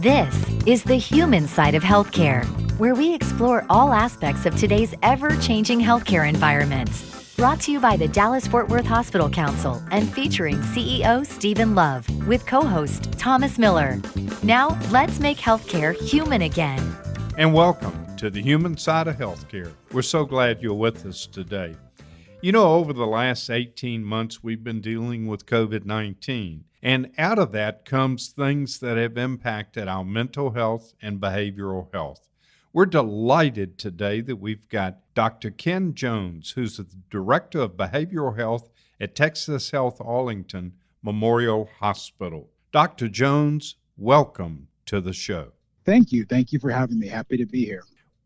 This is the human side of healthcare, where we explore all aspects of today's ever-changing healthcare environment. Brought to you by the Dallas-Fort Worth Hospital Council and featuring CEO Stephen Love with co-host Thomas Miller. Now, let's make healthcare human again. And welcome to the human side of healthcare. We're so glad you're with us today. You know, over the last 18 months, we've been dealing with COVID-19. And out of that comes things that have impacted our mental health and behavioral health. We're delighted today that we've got Dr. Ken Jones, who's the Director of Behavioral Health at Texas Health Arlington Memorial Hospital. Dr. Jones, welcome to the show. Thank you. Thank you for having me. Happy to be here.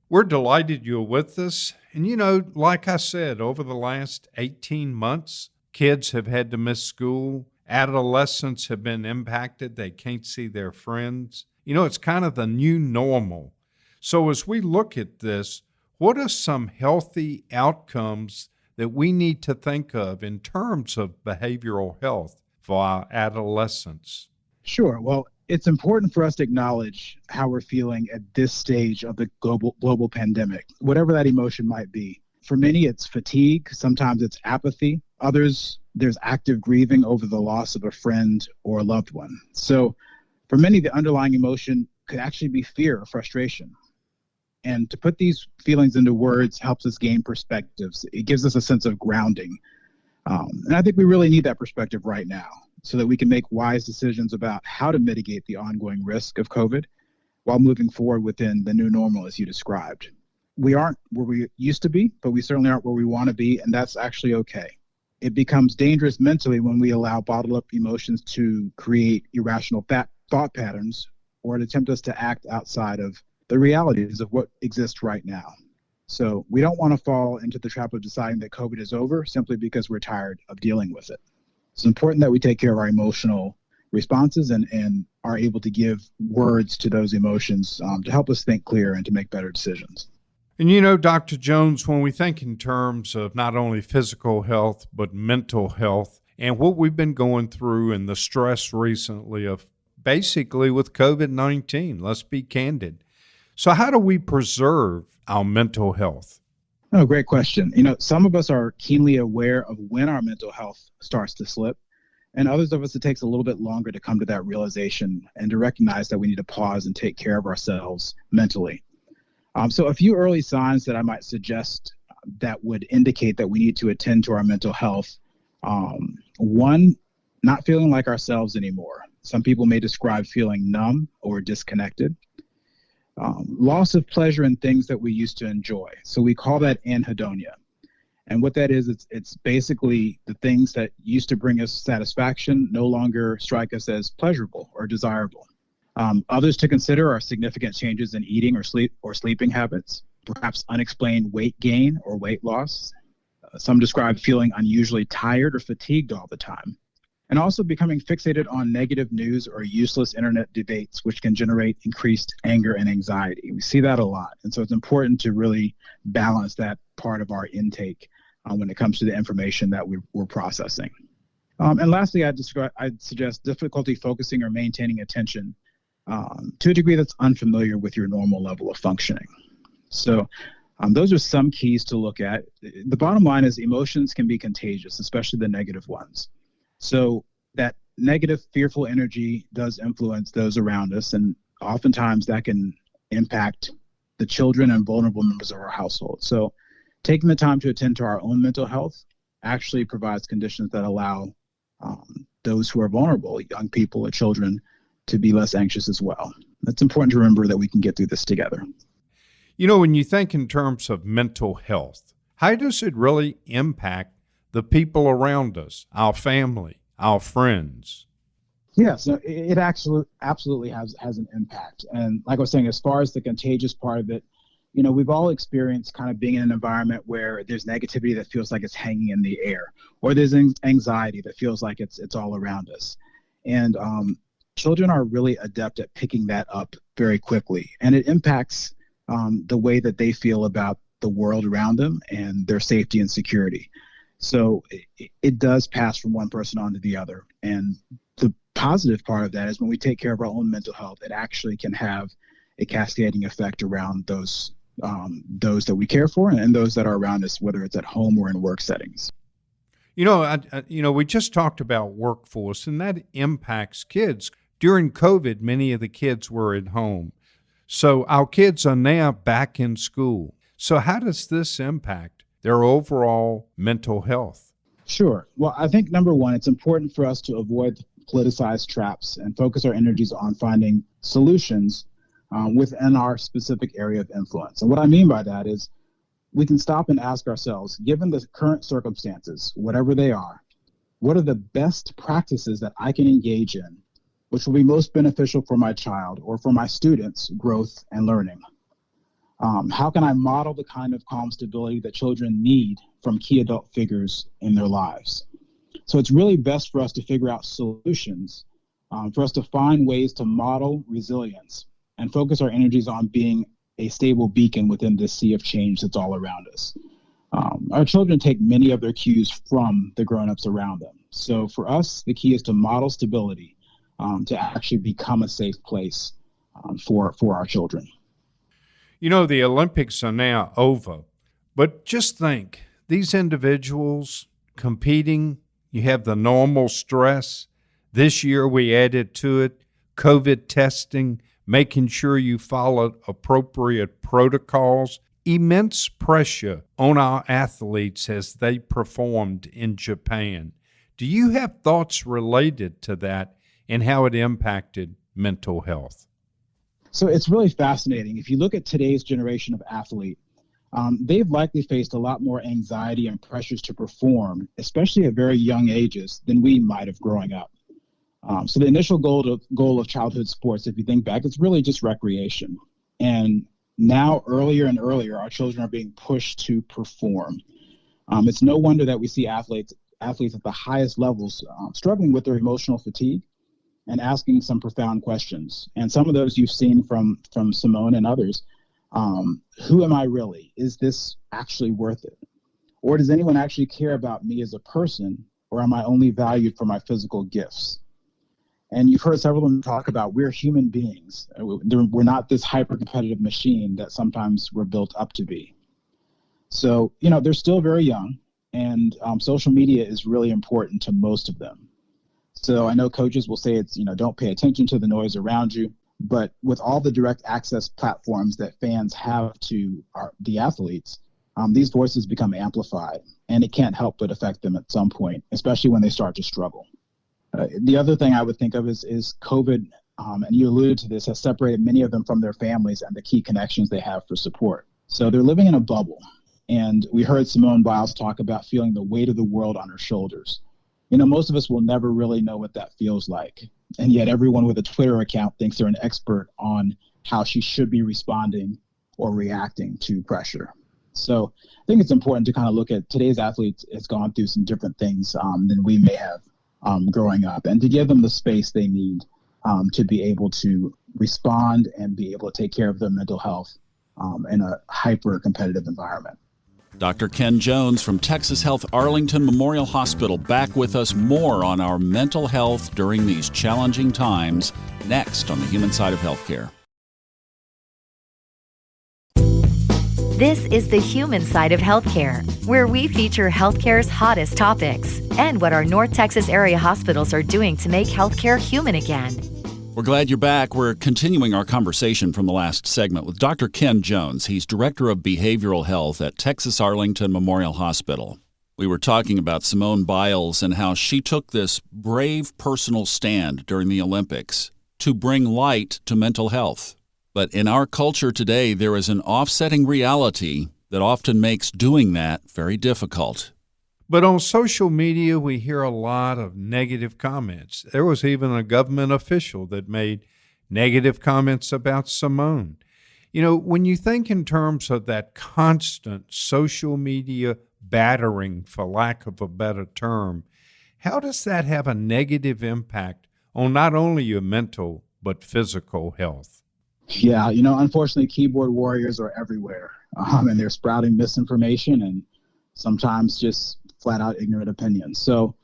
We're delighted you're with us. And you know, like I said, over the last 18 months, kids have had to miss school. Adolescents have been impacted. They can't see their friends. You know, it's kind of the new normal. So as we look at this, what are some healthy outcomes that we need to think of in terms of behavioral health for our adolescents? Sure. Well, it's important for us to acknowledge how we're feeling at this stage of the global pandemic, whatever that emotion might be. For many, it's fatigue. Sometimes it's apathy. Others, there's active grieving over the loss of a friend or a loved one. So for many, the underlying emotion could actually be fear or frustration. And to put these feelings into words helps us gain perspectives. It gives us a sense of grounding. And I think we really need that perspective right now so that we can make wise decisions about how to mitigate the ongoing risk of COVID while moving forward within the new normal as you described. We aren't where we used to be, but we certainly aren't where we want to be, and that's actually okay. It becomes dangerous mentally when we allow bottled up emotions to create irrational thought patterns or to tempt us to act outside of the realities of what exists right now. So we don't want to fall into the trap of deciding that COVID is over simply because we're tired of dealing with it. It's important that we take care of our emotional responses and are able to give words to those emotions to help us think clear and to make better decisions. And you know, Dr. Jones, when we think in terms of not only physical health, but mental health, and what we've been going through and the stress recently of basically with COVID-19, let's be candid. So how do we preserve our mental health? Oh, great question. You know, some of us are keenly aware of when our mental health starts to slip, and others of us, it takes a little bit longer to come to that realization and to recognize that we need to pause and take care of ourselves mentally. So a few early signs that I might suggest that would indicate that we need to attend to our mental health. One, not feeling like ourselves anymore. Some people may describe feeling numb or disconnected. Loss of pleasure in things that we used to enjoy. So we call that anhedonia. And what that is, it's basically the things that used to bring us satisfaction no longer strike us as pleasurable or desirable. Others to consider are significant changes in eating or sleeping habits, perhaps unexplained weight gain or weight loss. Some describe feeling unusually tired or fatigued all the time, and also becoming fixated on negative news or useless internet debates, which can generate increased anger and anxiety. We see that a lot, and so it's important to really balance that part of our intake when it comes to the information that we're processing. And lastly, I'd suggest difficulty focusing or maintaining attention to a degree that's unfamiliar with your normal level of functioning. So those are some keys to look at. The bottom line is emotions can be contagious, especially the negative ones. So that negative, fearful energy does influence those around us, and oftentimes that can impact the children and vulnerable members of our household. So taking the time to attend to our own mental health actually provides conditions that allow those who are vulnerable, young people or children, to be less anxious as well. It's important to remember that we can get through this together. You know, when you think in terms of mental health, how does it really impact the people around us, our family, our friends? Yeah, so it absolutely has an impact. And like I was saying, as far as the contagious part of it, you know, we've all experienced kind of being in an environment where there's negativity that feels like it's hanging in the air, or there's anxiety that feels like it's all around us. And children are really adept at picking that up very quickly, and it impacts the way that they feel about the world around them and their safety and security. So it does pass from one person on to the other. And the positive part of that is when we take care of our own mental health, it actually can have a cascading effect around those that we care for and those that are around us, whether it's at home or in work settings. We just talked about workforce, and that impacts kids. During COVID, many of the kids were at home. So our kids are now back in school. So how does this impact their overall mental health? Sure. Well, I think number one, it's important for us to avoid politicized traps and focus our energies on finding solutions within our specific area of influence. And what I mean by that is we can stop and ask ourselves, given the current circumstances, whatever they are, what are the best practices that I can engage in, which will be most beneficial for my child or for my students' growth and learning? How can I model the kind of calm stability that children need from key adult figures in their lives? So it's really best for us to figure out solutions, for us to find ways to model resilience and focus our energies on being a stable beacon within this sea of change that's all around us. Our children take many of their cues from the grown-ups around them. So for us, the key is to model stability, to actually become a safe place for our children. The Olympics are now over, but just think, these individuals competing, you have the normal stress. This year we added to it COVID testing, making sure you followed appropriate protocols, immense pressure on our athletes as they performed in Japan. Do you have thoughts related to that and how it impacted mental health? So it's really fascinating. If you look at today's generation of athlete, they've likely faced a lot more anxiety and pressures to perform, especially at very young ages, than we might have growing up. So the initial goal of childhood sports, if you think back, it's really just recreation. And now, earlier and earlier, our children are being pushed to perform. It's no wonder that we see athletes at the highest levels struggling with their emotional fatigue and asking some profound questions. And some of those you've seen from Simone and others. Who am I really? Is this actually worth it? Or does anyone actually care about me as a person? Or am I only valued for my physical gifts? And you've heard several of them talk about we're human beings. We're not this hyper-competitive machine that sometimes we're built up to be. So, they're still very young, and social media is really important to most of them. So I know coaches will say it's, don't pay attention to the noise around you. But with all the direct access platforms that fans have to the athletes, these voices become amplified, and it can't help but affect them at some point, especially when they start to struggle. The other thing I would think of is COVID, and you alluded to this, has separated many of them from their families and the key connections they have for support. So they're living in a bubble. And we heard Simone Biles talk about feeling the weight of the world on her shoulders. Most of us will never really know what that feels like. And yet everyone with a Twitter account thinks they're an expert on how she should be responding or reacting to pressure. So I think it's important to kind of look at today's athletes has gone through some different things than we may have growing up, and to give them the space they need to be able to respond and be able to take care of their mental health in a hyper-competitive environment. Dr. Ken Jones from Texas Health Arlington Memorial Hospital back with us more on our mental health during these challenging times next on the Human Side of Healthcare. This is the Human Side of Healthcare, where we feature healthcare's hottest topics and what our North Texas area hospitals are doing to make healthcare human again. We're glad you're back. We're continuing our conversation from the last segment with Dr. Ken Jones. He's Director of Behavioral Health at Texas Arlington Memorial Hospital. We were talking about Simone Biles and how she took this brave personal stand during the Olympics to bring light to mental health. But in our culture today, there is an offsetting reality that often makes doing that very difficult. But on social media, we hear a lot of negative comments. There was even a government official that made negative comments about Simone. When you think in terms of that constant social media battering, for lack of a better term, how does that have a negative impact on not only your mental but physical health? Yeah, unfortunately, keyboard warriors are everywhere, and they're sprouting misinformation and sometimes just flat out ignorant opinions. So,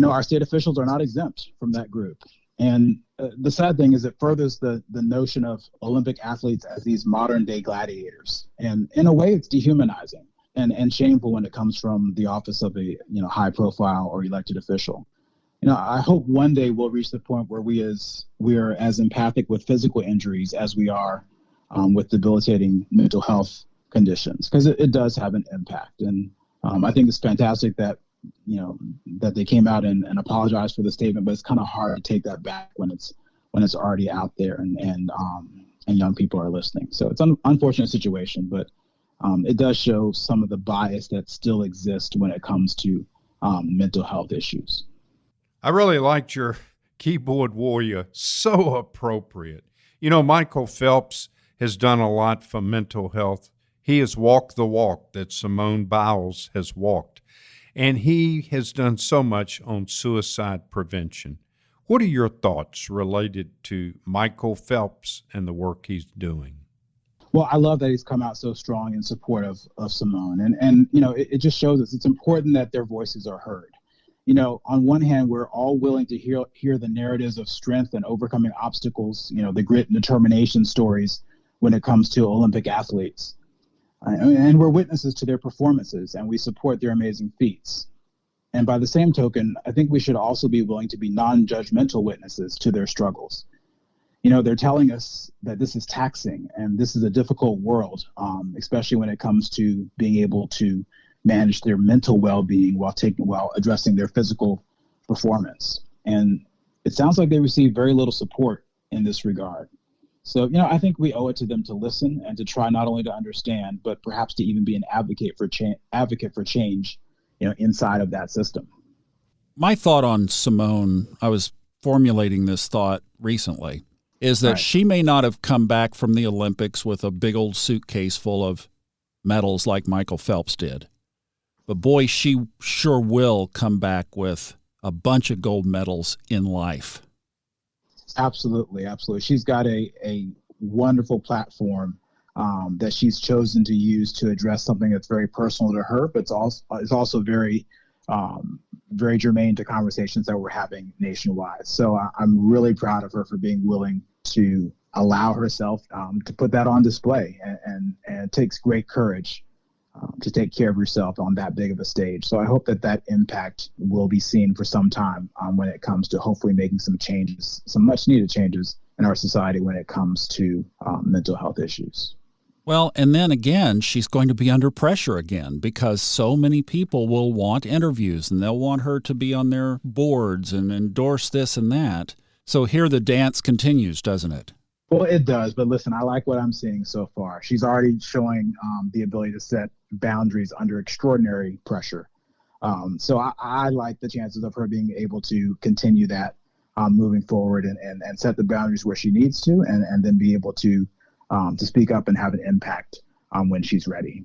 our state officials are not exempt from that group. And the sad thing is it furthers the notion of Olympic athletes as these modern day gladiators. And in a way, it's dehumanizing and shameful when it comes from the office of a high profile or elected official. I hope one day we'll reach the point where we are as empathic with physical injuries as we are with debilitating mental health conditions, because it does have an impact. And I think it's fantastic that that they came out and apologized for the statement, but it's kind of hard to take that back when it's already out there and young people are listening. So it's an unfortunate situation, but it does show some of the bias that still exists when it comes to mental health issues. I really liked your keyboard warrior. So appropriate. Michael Phelps has done a lot for mental health. He has walked the walk that Simone Biles has walked. And he has done so much on suicide prevention. What are your thoughts related to Michael Phelps and the work he's doing? Well, I love that he's come out so strong in support of Simone. And it just shows us it's important that their voices are heard. On one hand, we're all willing to hear the narratives of strength and overcoming obstacles, the grit and determination stories when it comes to Olympic athletes. And we're witnesses to their performances, and we support their amazing feats. And by the same token, I think we should also be willing to be non-judgmental witnesses to their struggles. They're telling us that this is taxing and this is a difficult world, especially when it comes to being able to manage their mental well-being while addressing their physical performance. And it sounds like they receive very little support in this regard. So, I think we owe it to them to listen and to try not only to understand, but perhaps to even be an advocate for change, inside of that system. My thought on Simone, I was formulating this thought recently, is that she may not have come back from the Olympics with a big old suitcase full of medals like Michael Phelps did. But boy, she sure will come back with a bunch of gold medals in life. Absolutely. She's got a wonderful platform that she's chosen to use to address something that's very personal to her, but it's also very, very germane to conversations that we're having nationwide. So I'm really proud of her for being willing to allow herself to put that on display, and it takes great courage to take care of yourself on that big of a stage. So I hope that impact will be seen for some time when it comes to hopefully making some changes, some much needed changes in our society when it comes to mental health issues. Well, and then again, she's going to be under pressure again because so many people will want interviews and they'll want her to be on their boards and endorse this and that. So here the dance continues, doesn't it? Well, it does. But listen, I like what I'm seeing so far. She's already showing the ability to set boundaries under extraordinary pressure. So I like the chances of her being able to continue that moving forward and set the boundaries where she needs to, and then be able to speak up and have an impact when she's ready.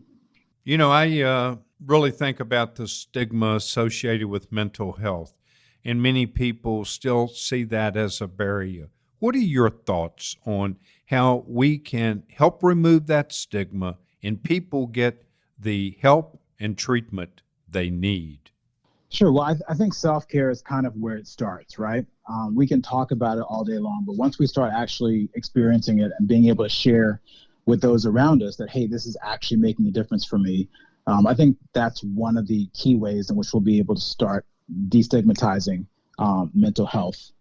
I really think about the stigma associated with mental health, and many people still see that as a barrier. What are your thoughts on how we can help remove that stigma and people get the help and treatment they need? Sure. Well, I think self-care is kind of where it starts, right? We can talk about it all day long, but once we start actually experiencing it and being able to share with those around us that, hey, this is actually making a difference for me, I think that's one of the key ways in which we'll be able to start destigmatizing mental health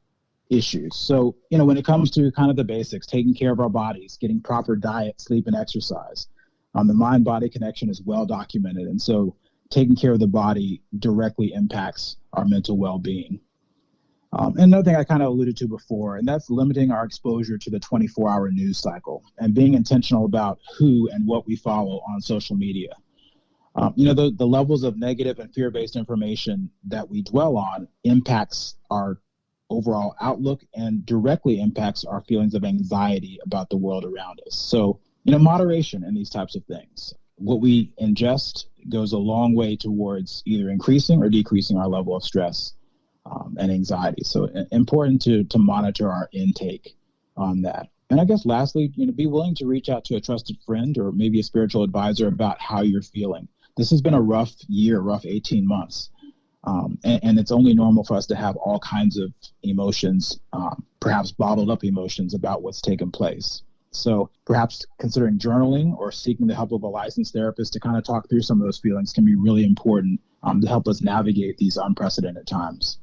issues. So, when it comes to kind of the basics, taking care of our bodies, getting proper diet, sleep, and exercise, the mind-body connection is well documented. And so taking care of the body directly impacts our mental well-being. And another thing I kind of alluded to before, and that's limiting our exposure to the 24-hour news cycle and being intentional about who and what we follow on social media. The levels of negative and fear-based information that we dwell on impacts our overall outlook and directly impacts our feelings of anxiety about the world around us. So, moderation in these types of things. What we ingest goes a long way towards either increasing or decreasing our level of stress and anxiety. So important to monitor our intake on that. And I guess lastly, be willing to reach out to a trusted friend or maybe a spiritual advisor about how you're feeling. This has been a rough year, rough 18 months. And it's only normal for us to have all kinds of emotions, perhaps bottled up emotions about what's taken place. So perhaps considering journaling or seeking the help of a licensed therapist to kind of talk through some of those feelings can be really important to help us navigate these unprecedented times.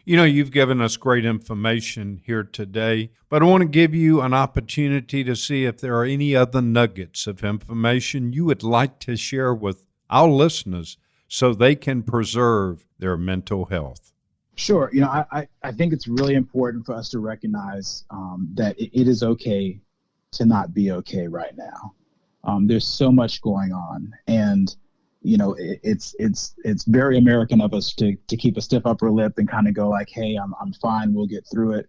You know, you've given us great information here today, but I want to give you an opportunity to see if there are any other nuggets of information you would like to share with our listeners so they can preserve their mental health. Sure. You know, I think it's really important for us to recognize that it is okay to not be okay right now. There's so much going on, and you know, it's very American of us to keep a stiff upper lip and kind of go like, hey, I'm fine, we'll get through it.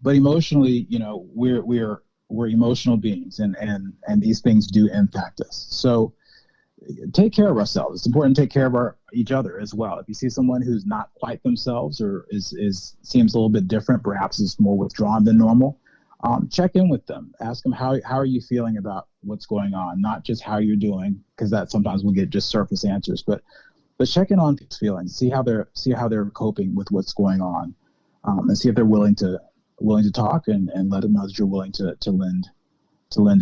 But emotionally, you know, we're emotional beings, and these things do impact us. So take care of ourselves. It's important to take care of each other as well. If you see someone who's not quite themselves or seems a little bit different, perhaps is more withdrawn than normal, check in with them. Ask them how are you feeling about what's going on, not just how you're doing, because that sometimes we'll get just surface answers, but check in on people's feelings, see how they're coping with what's going on, and see if they're willing to talk and let them know that you're willing to lend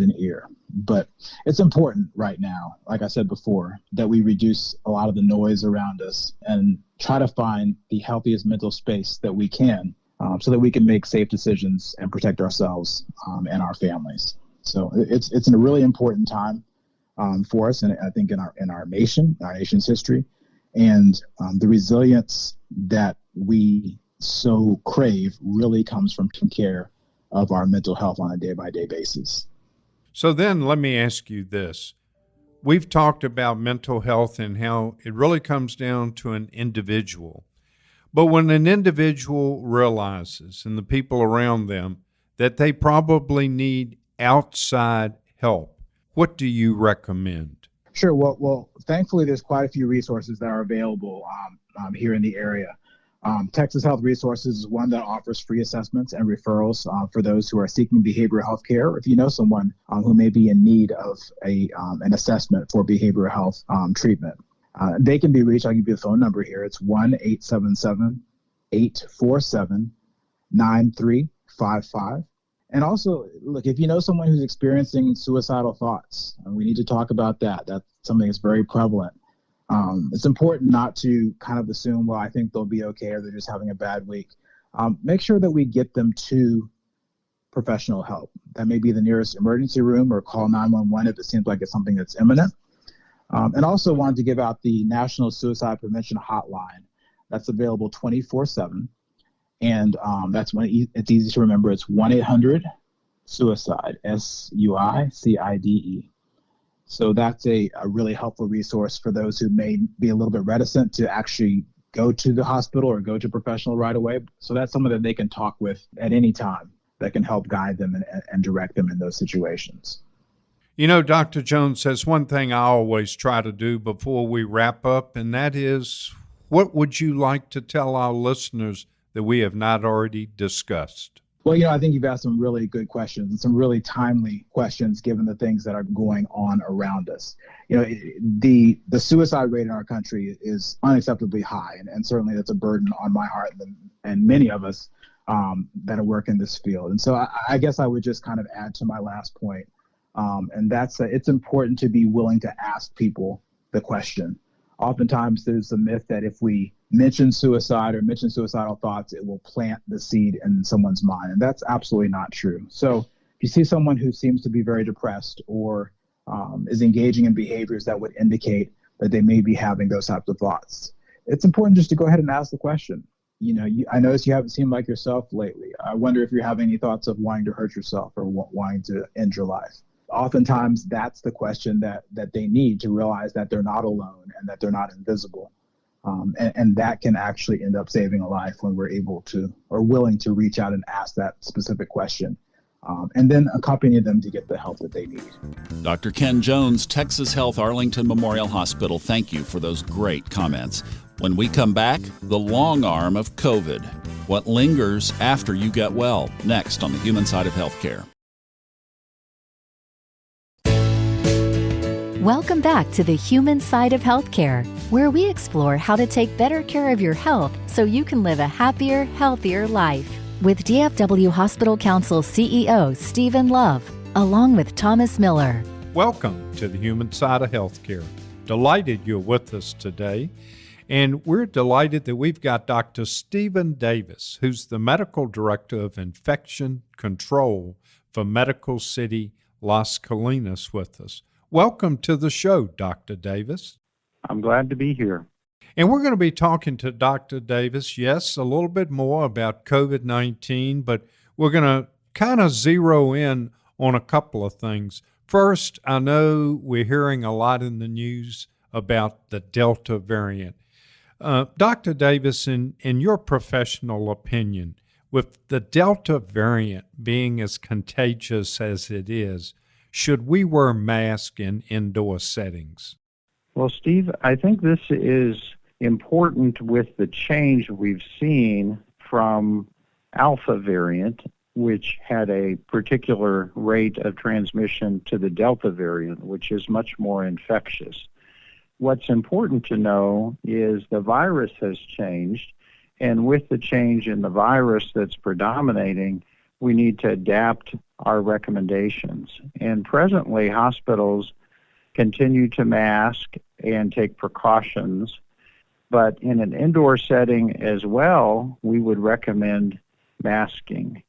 an ear. But it's important right now, like I said before, that we reduce a lot of the noise around us and try to find the healthiest mental space that we can, so that we can make safe decisions and protect ourselves and our families. So it's a really important time for us, and I think in our nation's history, and the resilience that we so crave really comes from taking care of our mental health on a day-by-day basis. So then let me ask you this. We've talked about mental health and how it really comes down to an individual. But when an individual realizes, and the people around them, that they probably need outside help, what do you recommend? Sure. Well, thankfully, there's quite a few resources that are available here in the area. Texas Health Resources is one that offers free assessments and referrals for those who are seeking behavioral health care. If you know someone who may be in need of an assessment for behavioral health treatment, they can be reached. I'll give you the phone number here. It's 1-877-847-9355. And also, look, if you know someone who's experiencing suicidal thoughts, we need to talk about that. That's something that's very prevalent. It's important not to kind of assume, well, I think they'll be okay, or they're just having a bad week. Make sure that we get them to professional help. That may be the nearest emergency room, or call 911 if it seems like it's something that's imminent. And also wanted to give out the National Suicide Prevention Hotline. That's available 24/7. And that's when it's easy to remember. It's 1-800-SUICIDE, SUICIDE. So that's a really helpful resource for those who may be a little bit reticent to actually go to the hospital or go to professional right away. So that's someone that they can talk with at any time that can help guide them and direct them in those situations. You know, Dr. Jones says one thing I always try to do before we wrap up, and that is, what would you like to tell our listeners that we have not already discussed? Well, you know, I think you've asked some really good questions and some really timely questions given the things that are going on around us. You know, the suicide rate in our country is unacceptably high, and certainly that's a burden on my heart and many of us that are working in this field. And so I guess I would just kind of add to my last point, and that's it's important to be willing to ask people the question. Oftentimes there's a myth that if we mention suicide or mention suicidal thoughts, it will plant the seed in someone's mind. And that's absolutely not true. So if you see someone who seems to be very depressed or is engaging in behaviors that would indicate that they may be having those types of thoughts, it's important just to go ahead and ask the question. You know, I notice you haven't seemed like yourself lately. I wonder if you're having any thoughts of wanting to hurt yourself or wanting to end your life. Oftentimes, that's the question that they need to realize that they're not alone and that they're not invisible. And that can actually end up saving a life when we're able to or willing to reach out and ask that specific question, and then accompany them to get the help that they need. Dr. Ken Jones, Texas Health Arlington Memorial Hospital, thank you for those great comments. When we come back, the long arm of COVID. What lingers after you get well? Next on the Human Side of Healthcare. Welcome back to the human side of healthcare, where we explore how to take better care of your health so you can live a happier, healthier life. With DFW Hospital Council CEO Stephen Love, along with Thomas Miller. Welcome to the human side of healthcare. Delighted you're with us today. And we're delighted that we've got Dr. Stephen Davis, who's the Medical Director of Infection Control for Medical City Las Colinas with us. Welcome to the show, Dr. Davis. I'm glad to be here. And we're going to be talking to Dr. Davis, yes, a little bit more about COVID-19, but we're going to kind of zero in on a couple of things. First, I know we're hearing a lot in the news about the Delta variant. Dr. Davis, in your professional opinion, with the Delta variant being as contagious as it is, should we wear masks in indoor settings? Well, Steve, I think this is important with the change we've seen from Alpha variant, which had a particular rate of transmission, to the Delta variant, which is much more infectious. What's important to know is the virus has changed, and with the change in the virus that's predominating, we need to adapt our recommendations. And presently, hospitals continue to mask and take precautions, but in an indoor setting as well, we would recommend masking.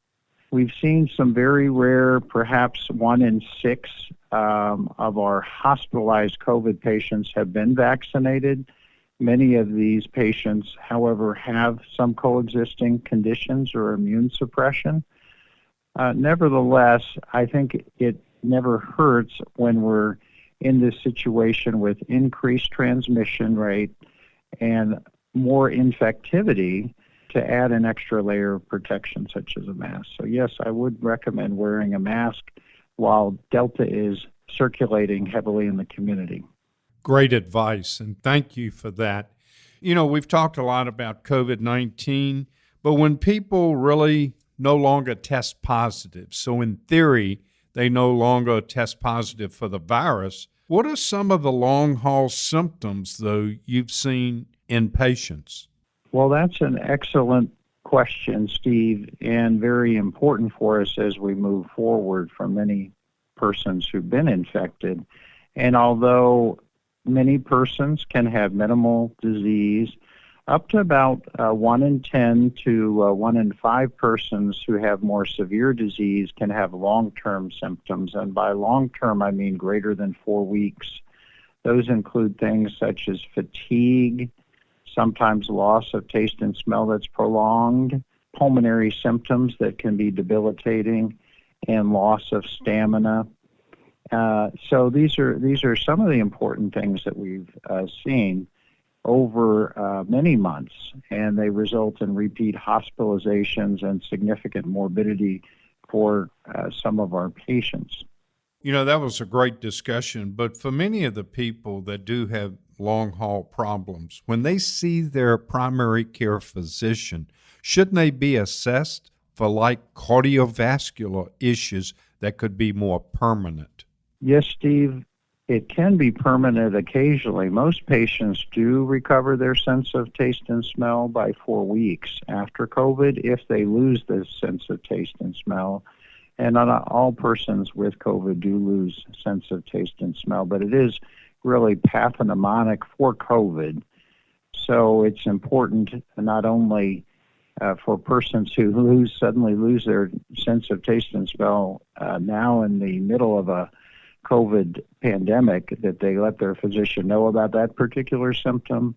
We've seen some very rare, perhaps 1 in 6 of our hospitalized COVID patients have been vaccinated. Many of these patients, however, have some coexisting conditions or immune suppression. Nevertheless, I think it never hurts when we're in this situation with increased transmission rate and more infectivity to add an extra layer of protection such as a mask. So yes, I would recommend wearing a mask while Delta is circulating heavily in the community. Great advice, and thank you for that. You know, we've talked a lot about COVID-19, but when people really no longer test positive, so in theory, they no longer test positive for the virus, what are some of the long-haul symptoms, though, you've seen in patients? Well, that's an excellent question, Steve, and very important for us as we move forward for many persons who've been infected. And although many persons can have minimal disease, up to about 1 in 10 to 1 in 5 persons who have more severe disease can have long-term symptoms. And by long-term, I mean greater than 4 weeks. Those include things such as fatigue, sometimes loss of taste and smell that's prolonged, pulmonary symptoms that can be debilitating, and loss of stamina. So these are some of the important things that we've seen over many months, and they result in repeat hospitalizations and significant morbidity for some of our patients. You know, that was a great discussion, but for many of the people that do have long-haul problems, when they see their primary care physician, shouldn't they be assessed for like cardiovascular issues that could be more permanent? Yes, Steve, it can be permanent occasionally. Most patients do recover their sense of taste and smell by 4 weeks after COVID if they lose this sense of taste and smell. And not all persons with COVID do lose sense of taste and smell, but it is really pathognomonic for COVID. So it's important not only for persons who suddenly lose their sense of taste and smell now in the middle of a COVID pandemic, that they let their physician know about that particular symptom,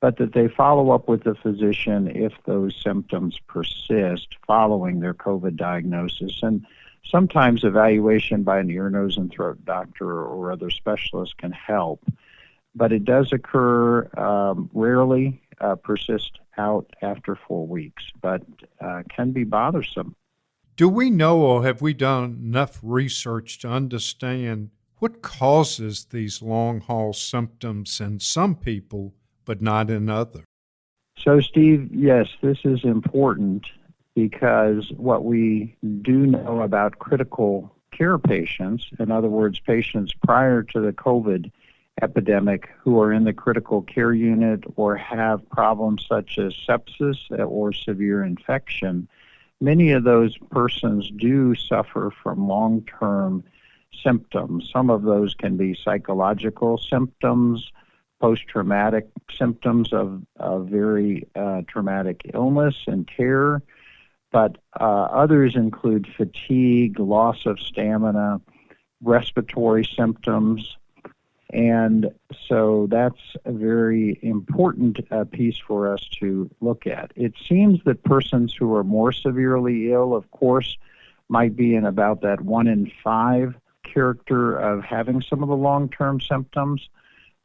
but that they follow up with the physician if those symptoms persist following their COVID diagnosis. And sometimes evaluation by an ear, nose, and throat doctor or other specialist can help. But it does occur rarely, persist out after 4 weeks, but can be bothersome. Do we know, or have we done enough research to understand what causes these long-haul symptoms in some people but not in others? So, Steve, yes, this is important because what we do know about critical care patients, in other words, patients prior to the COVID epidemic who are in the critical care unit or have problems such as sepsis or severe infection, many of those persons do suffer from long-term symptoms. Some of those can be psychological symptoms, post-traumatic symptoms of very traumatic illness and care, but others include fatigue, loss of stamina, respiratory symptoms, and so that's a very important piece for us to look at. It seems that persons who are more severely ill, of course, might be in about that 1 in 5 character of having some of the long-term symptoms,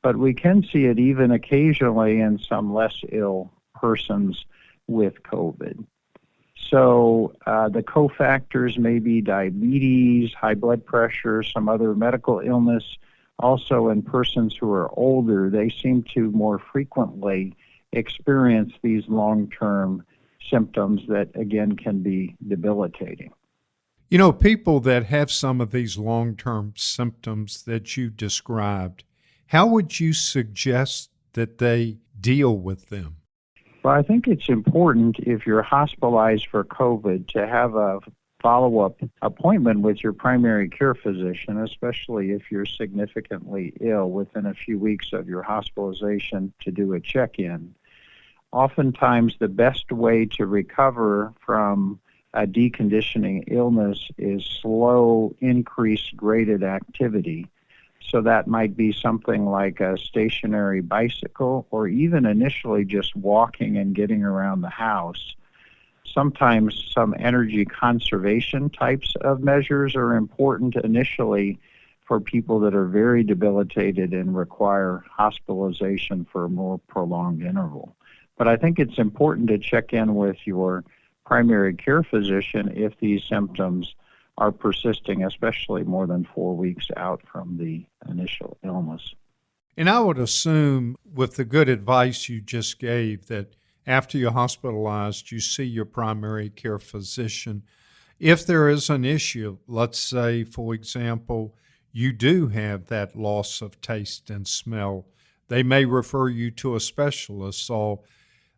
but we can see it even occasionally in some less ill persons with COVID. So the cofactors may be diabetes, high blood pressure, some other medical illness. Also in persons who are older, they seem to more frequently experience these long-term symptoms that, again, can be debilitating. You know, people that have some of these long-term symptoms that you described, how would you suggest that they deal with them? Well, I think it's important if you're hospitalized for COVID to have a follow-up appointment with your primary care physician, especially if you're significantly ill within a few weeks of your hospitalization, to do a check-in. Oftentimes, the best way to recover from a deconditioning illness is slow, increased graded activity. So that might be something like a stationary bicycle, or even initially just walking and getting around the house. Sometimes some energy conservation types of measures are important initially for people that are very debilitated and require hospitalization for a more prolonged interval. But I think it's important to check in with your primary care physician if these symptoms are persisting, especially more than 4 weeks out from the initial illness. And I would assume, with the good advice you just gave, that after you're hospitalized, you see your primary care physician. If there is an issue, let's say, for example, you do have that loss of taste and smell, they may refer you to a specialist. So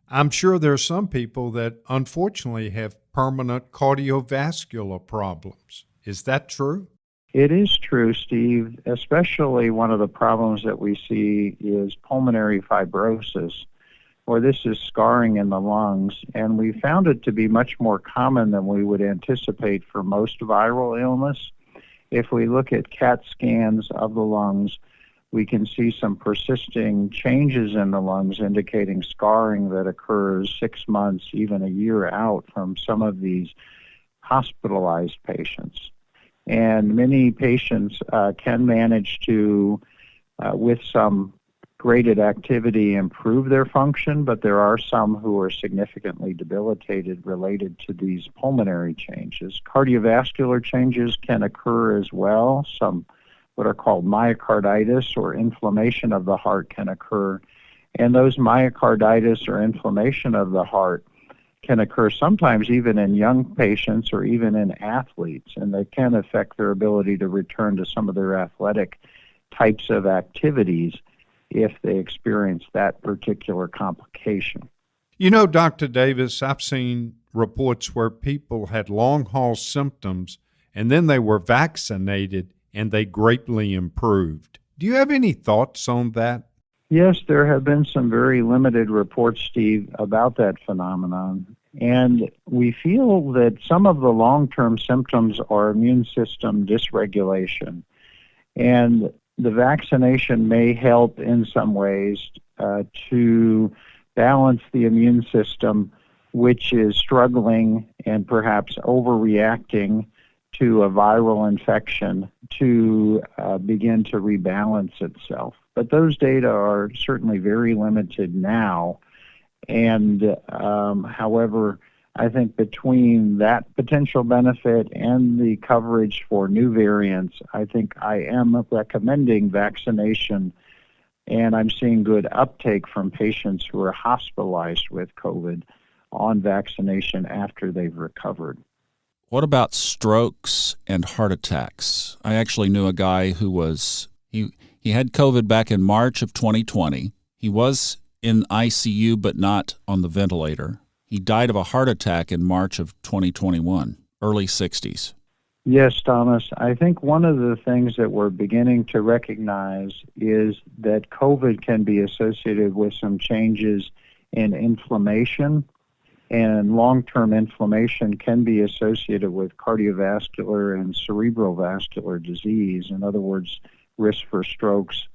I'm sure there are some people that unfortunately have permanent cardiovascular problems. Is that true? It is true, Steve. Especially one of the problems that we see is pulmonary fibrosis, or this is scarring in the lungs, and we found it to be much more common than we would anticipate for most viral illness. If we look at CAT scans of the lungs, we can see some persisting changes in the lungs indicating scarring that occurs 6 months, even a year out from some of these hospitalized patients. And many patients can manage to, with some graded activity, improve their function, but there are some who are significantly debilitated related to these pulmonary changes. Cardiovascular changes can occur as well. Some what are called myocarditis or inflammation of the heart can occur. And those myocarditis or inflammation of the heart can occur sometimes even in young patients or even in athletes, and they can affect their ability to return to some of their athletic types of activities if they experience that particular complication. You know, Dr. Davis, I've seen reports where people had long-haul symptoms and then they were vaccinated and they greatly improved. Do you have any thoughts on that? Yes, there have been some very limited reports, Steve, about that phenomenon. And we feel that some of the long-term symptoms are immune system dysregulation. And the vaccination may help in some ways to balance the immune system, which is struggling and perhaps overreacting to a viral infection, to begin to rebalance itself. But those data are certainly very limited now. And however, I think between that potential benefit and the coverage for new variants, I think I am recommending vaccination, and I'm seeing good uptake from patients who are hospitalized with COVID on vaccination after they've recovered. What about strokes and heart attacks? I actually knew a guy who he had COVID back in March of 2020. He was in ICU but not on the ventilator. He died of a heart attack in March of 2021, early 60s. Yes, Thomas. I think one of the things that we're beginning to recognize is that COVID can be associated with some changes in inflammation, and long-term inflammation can be associated with cardiovascular and cerebral vascular disease. In other words, risk for strokes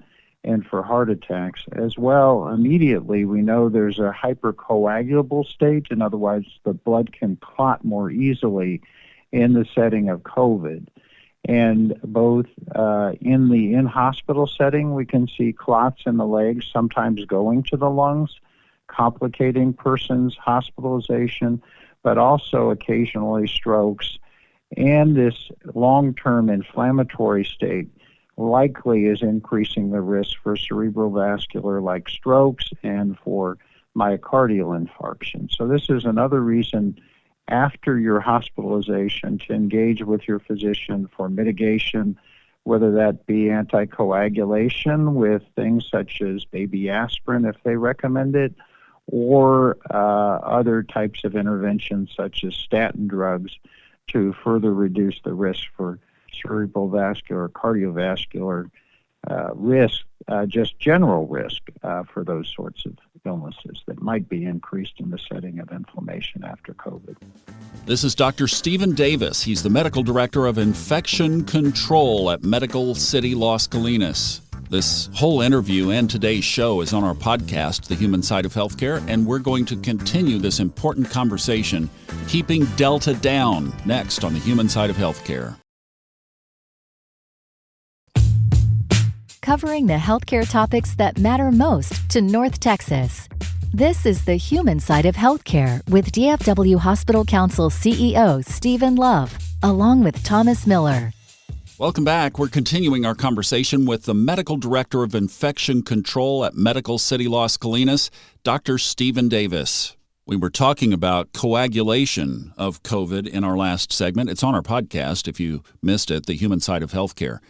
and for heart attacks. As well, immediately we know there's a hypercoagulable state. In other words, the blood can clot more easily in the setting of COVID. And both in the in-hospital setting, we can see clots in the legs, sometimes going to the lungs, complicating person's hospitalization, but also occasionally strokes. And this long-term inflammatory state likely is increasing the risk for cerebral vascular like strokes and for myocardial infarction. So this is another reason after your hospitalization to engage with your physician for mitigation, whether that be anticoagulation with things such as baby aspirin if they recommend it, or other types of interventions such as statin drugs to further reduce the risk for cerebral vascular, cardiovascular risk, just general risk for those sorts of illnesses that might be increased in the setting of inflammation after COVID. This is Dr. Stephen Davis. He's the Medical Director of Infection Control at Medical City Las Colinas. This whole interview and today's show is on our podcast, The Human Side of Healthcare, and we're going to continue this important conversation, Keeping Delta Down, next on The Human Side of Healthcare. Covering the healthcare topics that matter most to North Texas. This is The Human Side of Healthcare with DFW Hospital Council CEO Stephen Love, along with Thomas Miller. Welcome back. We're continuing our conversation with the Medical Director of Infection Control at Medical City Las Colinas, Dr. Stephen Davis. We were talking about coagulation of COVID in our last segment. It's on our podcast if you missed it, The Human Side of Healthcare.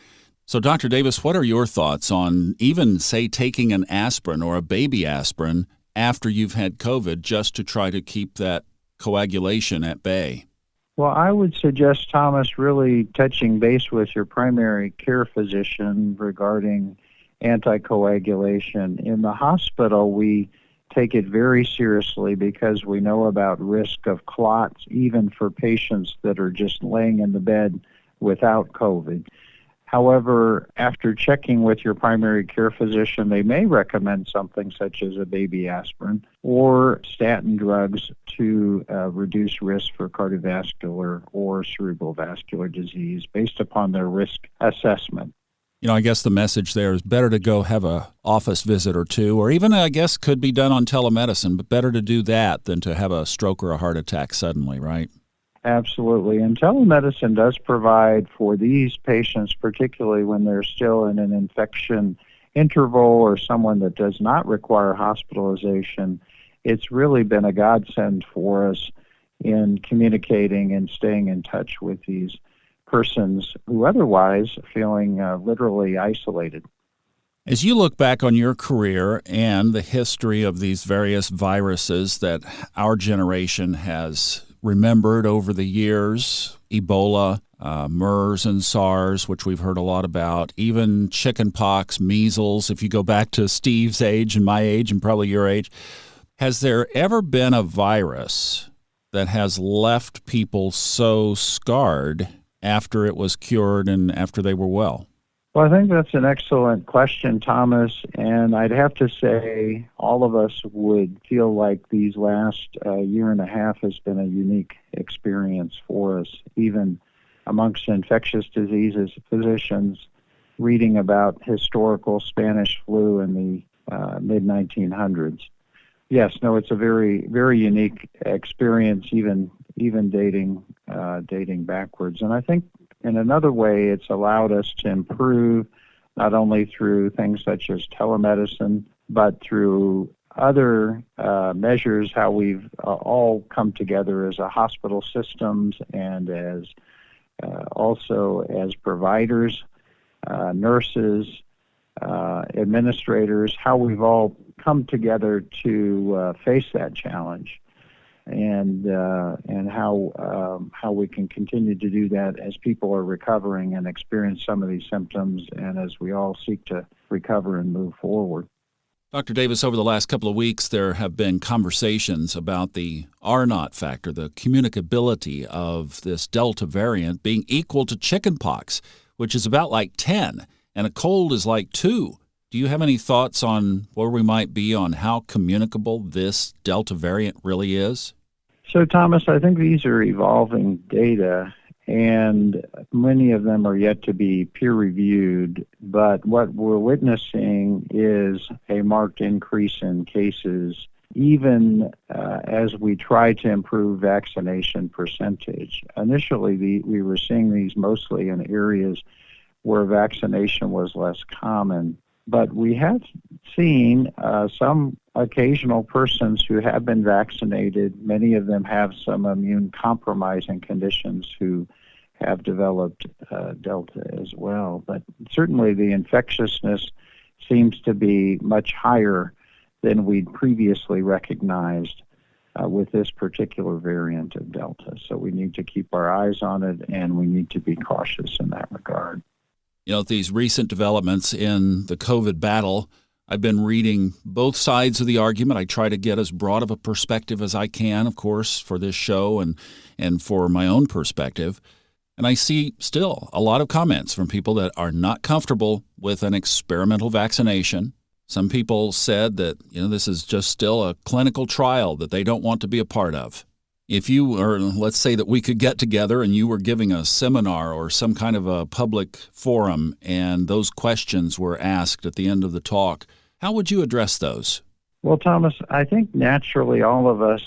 So, Dr. Davis, what are your thoughts on even, say, taking an aspirin or a baby aspirin after you've had COVID just to try to keep that coagulation at bay? Well, I would suggest, Thomas, really touching base with your primary care physician regarding anticoagulation. In the hospital, we take it very seriously because we know about risk of clots, even for patients that are just laying in the bed without COVID. However, after checking with your primary care physician, they may recommend something such as a baby aspirin or statin drugs to reduce risk for cardiovascular or cerebral vascular disease based upon their risk assessment. You know, I guess the message there is better to go have a office visit or two, or even, I guess, could be done on telemedicine, but better to do that than to have a stroke or a heart attack suddenly, right? Absolutely. And telemedicine does provide for these patients, particularly when they're still in an infection interval or someone that does not require hospitalization. It's really been a godsend for us in communicating and staying in touch with these persons who otherwise are feeling literally isolated. As you look back on your career and the history of these various viruses that our generation has remembered over the years, Ebola, MERS and SARS, which we've heard a lot about, even chickenpox, measles, if you go back to Steve's age and my age and probably your age, has there ever been a virus that has left people so scarred after it was cured and after they were well? Well, I think that's an excellent question, Thomas, and I'd have to say all of us would feel like these last year and a half has been a unique experience for us, even amongst infectious diseases physicians reading about historical Spanish flu in the mid-1900s. Yes, no, it's a very, very unique experience, even dating backwards. And I think in another way, it's allowed us to improve not only through things such as telemedicine, but through other measures, how we've all come together as a hospital systems and as also as providers, nurses, administrators, how we've all come together to face that challenge, and how we can continue to do that as people are recovering and experience some of these symptoms, and as we all seek to recover and move forward. Dr. Davis, over the last couple of weeks, there have been conversations about the R0 factor, the communicability of this Delta variant being equal to chickenpox, which is about like 10, and a cold is like 2. Do you have any thoughts on where we might be on how communicable this Delta variant really is? So, Thomas, I think these are evolving data, and many of them are yet to be peer-reviewed, but what we're witnessing is a marked increase in cases, even as we try to improve vaccination percentage. Initially, we were seeing these mostly in areas where vaccination was less common, but we have seen some occasional persons who have been vaccinated. Many of them have some immune compromising conditions who have developed Delta as well. But certainly the infectiousness seems to be much higher than we'd previously recognized with this particular variant of Delta. So we need to keep our eyes on it, and we need to be cautious in that regard. You know, these recent developments in the COVID battle, I've been reading both sides of the argument. I try to get as broad of a perspective as I can, of course, for this show and for my own perspective. And I see still a lot of comments from people that are not comfortable with an experimental vaccination. Some people said that, this is just still a clinical trial that they don't want to be a part of. If you or let's say that we could get together and you were giving a seminar or some kind of a public forum and those questions were asked at the end of the talk, how would you address those? Well, Thomas, I think naturally all of us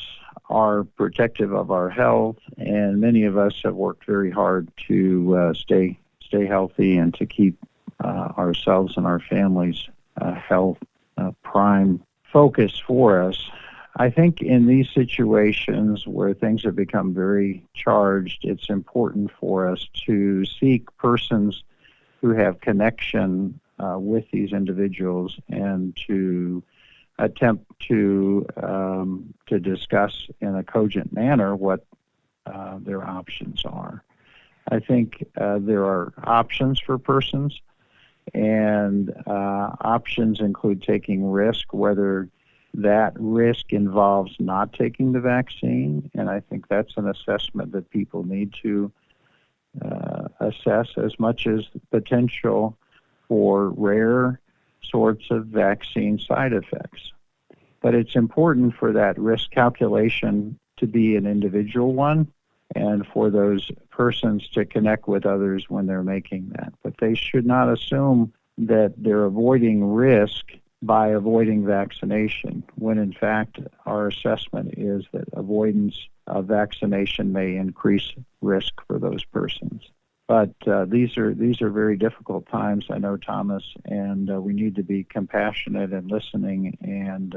are protective of our health, and many of us have worked very hard to stay healthy and to keep ourselves and our families' health prime focus for us. I think in these situations where things have become very charged, it's important for us to seek persons who have connection with these individuals and to attempt to discuss in a cogent manner what their options are. I think there are options for persons, and options include taking risk, whether that risk involves not taking the vaccine, and I think that's an assessment that people need to assess, as much as potential for rare sorts of vaccine side effects. But it's important for that risk calculation to be an individual one, and for those persons to connect with others when they're making that. But they should not assume that they're avoiding risk by avoiding vaccination, when in fact our assessment is that avoidance of vaccination may increase risk for those persons. But these are very difficult times, I know, Thomas, and we need to be compassionate and listening, and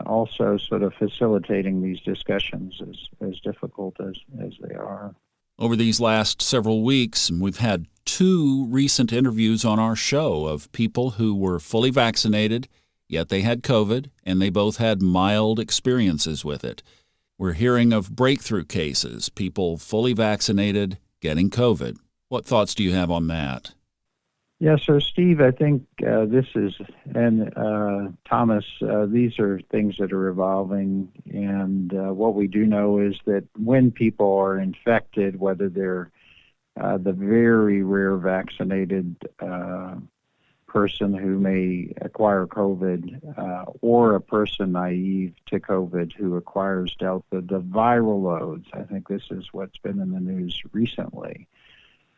also sort of facilitating these discussions, as difficult as they are. Over these last several weeks, we've had 2 recent interviews on our show of people who were fully vaccinated, yet they had COVID, and they both had mild experiences with it. We're hearing of breakthrough cases, people fully vaccinated getting COVID. What thoughts do you have on that? Yeah, so Steve, I think this is, and Thomas, these are things that are evolving, and what we do know is that when people are infected, whether they're the very rare vaccinated person who may acquire COVID, or a person naive to COVID who acquires Delta, the viral loads, I think this is what's been in the news recently.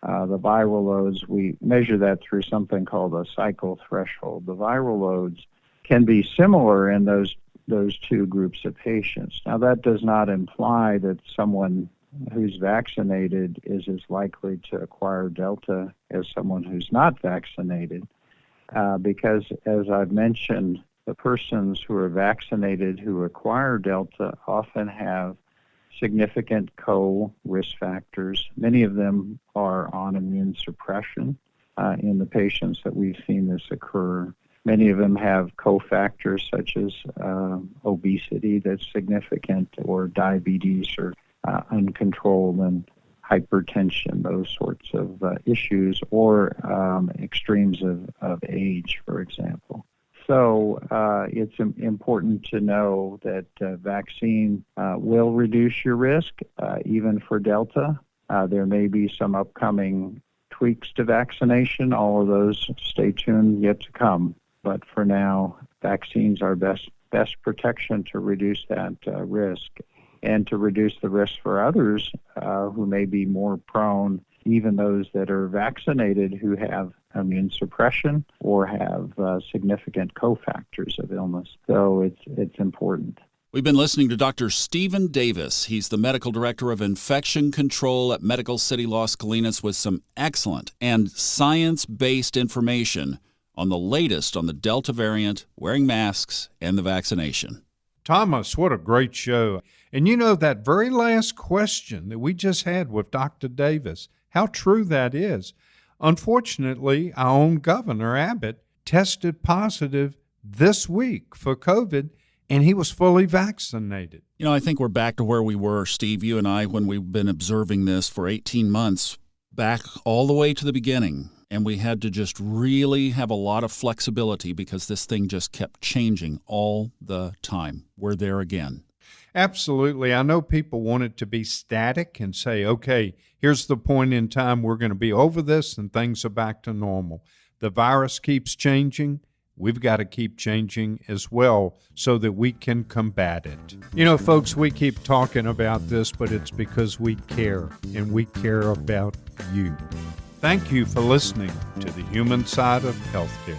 The viral loads, we measure that through something called a cycle threshold. The viral loads can be similar in those 2 groups of patients. Now, that does not imply that someone who's vaccinated is as likely to acquire Delta as someone who's not vaccinated, because, as I've mentioned, the persons who are vaccinated who acquire Delta often have significant co-risk factors. Many of them are on immune suppression in the patients that we've seen this occur. Many of them have cofactors such as obesity that's significant, or diabetes, or uncontrolled, and hypertension, those sorts of issues, or extremes of age, for example. So it's important to know that vaccine will reduce your risk, even for Delta. There may be some upcoming tweaks to vaccination. All of those, stay tuned, yet to come. But for now, vaccines are best protection to reduce that risk, and to reduce the risk for others who may be more prone, even those that are vaccinated who have immune suppression or have significant cofactors of illness. So it's important. We've been listening to Dr. Stephen Davis. He's the Medical Director of Infection Control at Medical City Los Colinas, with some excellent and science-based information on the latest on the Delta variant, wearing masks, and the vaccination. Thomas, what a great show. And you know, that very last question that we just had with Dr. Davis, how true that is. Unfortunately, our own Governor Abbott tested positive this week for COVID, and he was fully vaccinated. You know, I think we're back to where we were, Steve, you and I, when we've been observing this for 18 months, back all the way to the beginning. And we had to just really have a lot of flexibility because this thing just kept changing all the time. We're there again. Absolutely. I know people want it to be static and say, okay, here's the point in time we're going to be over this and things are back to normal. The virus keeps changing. We've got to keep changing as well so that we can combat it. You know, folks, we keep talking about this, but it's because we care, and we care about you. Thank you for listening to The Human Side of Healthcare.